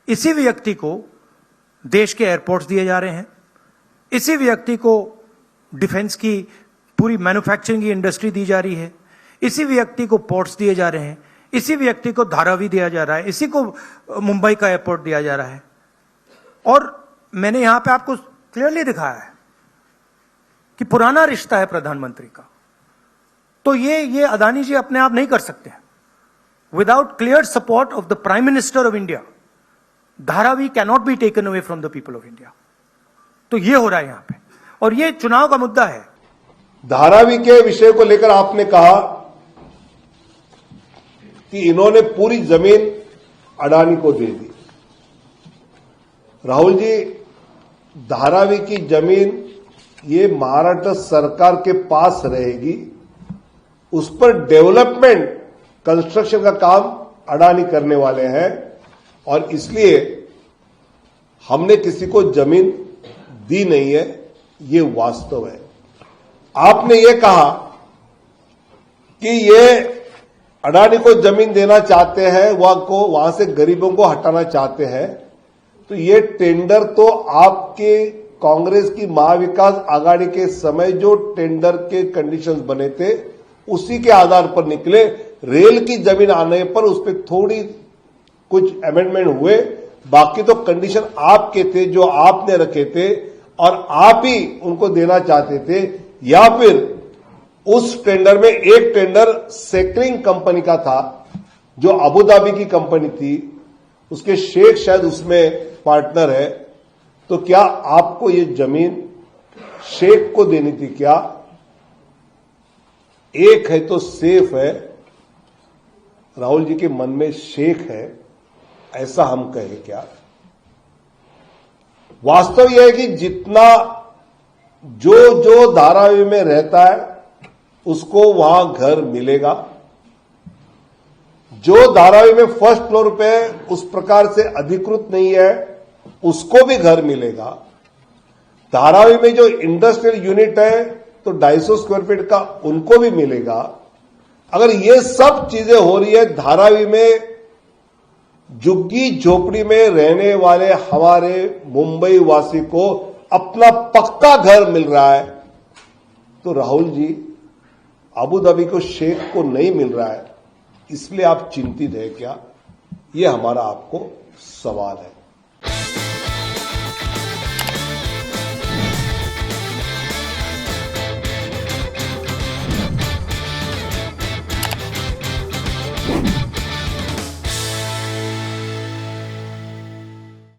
इसी व्यक्ति को देश के एयरपोर्ट्स दिए जा रहे हैं, इसी व्यक्ति को डिफेंस की पूरी मैन्युफैक्चरिंग की इंडस्ट्री दी जा रही है, इसी व्यक्ति को पोर्ट्स दिए जा रहे हैं, इसी व्यक्ति को धारावी दिया जा रहा है, इसी को मुंबई का एयरपोर्ट दिया जा रहा है। और मैंने यहां पे आपको क्लियरली दिखाया है कि पुराना रिश्ता है प्रधानमंत्री का। तो ये अदानी जी अपने आप नहीं कर सकते। Without clear support of the prime minister of India, Dharavi cannot be taken away from the people of India. तो ये हो रहा है यहां पे, और ये चुनाव का मुद्दा है। धारावी के विषय को लेकर आपने कहा कि इन्होंने पूरी जमीन अडानी को दे दी। राहुल जी, धारावी की जमीन ये महाराष्ट्र सरकार के पास रहेगी, उस पर डेवलपमेंट कंस्ट्रक्शन का काम अडानी करने वाले हैं, और इसलिए हमने किसी को जमीन दी नहीं है, ये वास्तव है। आपने ये कहा कि ये अडानी को जमीन देना चाहते हैं, वहां से गरीबों को हटाना चाहते हैं, तो ये टेंडर तो आपके कांग्रेस की महाविकास आघाड़ी के समय जो टेंडर के कंडीशंस बने थे उसी के आधार पर निकले। रेल की जमीन आने पर उस पर थोड़ी कुछ अमेंडमेंट हुए, बाकी तो कंडीशन आपके थे जो आपने रखे थे और आप ही उनको देना चाहते थे। या फिर उस टेंडर में एक टेंडर सेक्रिंग कंपनी का था जो अबू धाबी की कंपनी थी, उसके शेख शायद उसमें पार्टनर है, तो क्या आपको ये जमीन शेख को देनी थी क्या? एक है तो सेफ है, राहुल जी के मन में शेख है, ऐसा हम कहें क्या? वास्तव यह है कि जितना जो धारावी में रहता है उसको वहां घर मिलेगा। जो धारावी में फर्स्ट फ्लोर पे उस प्रकार से अधिकृत नहीं है उसको भी घर मिलेगा। धारावी में जो इंडस्ट्रियल यूनिट है तो 250 स्क्वायर फीट का उनको भी मिलेगा। अगर ये सब चीजें हो रही है, धारावी में झुग्गी झोपड़ी में रहने वाले हमारे मुंबई वासी को अपना पक्का घर मिल रहा है, तो राहुल जी अबू धाबी को शेख को नहीं मिल रहा है, इसलिए आप चिंतित है क्या? ये हमारा आपको सवाल है।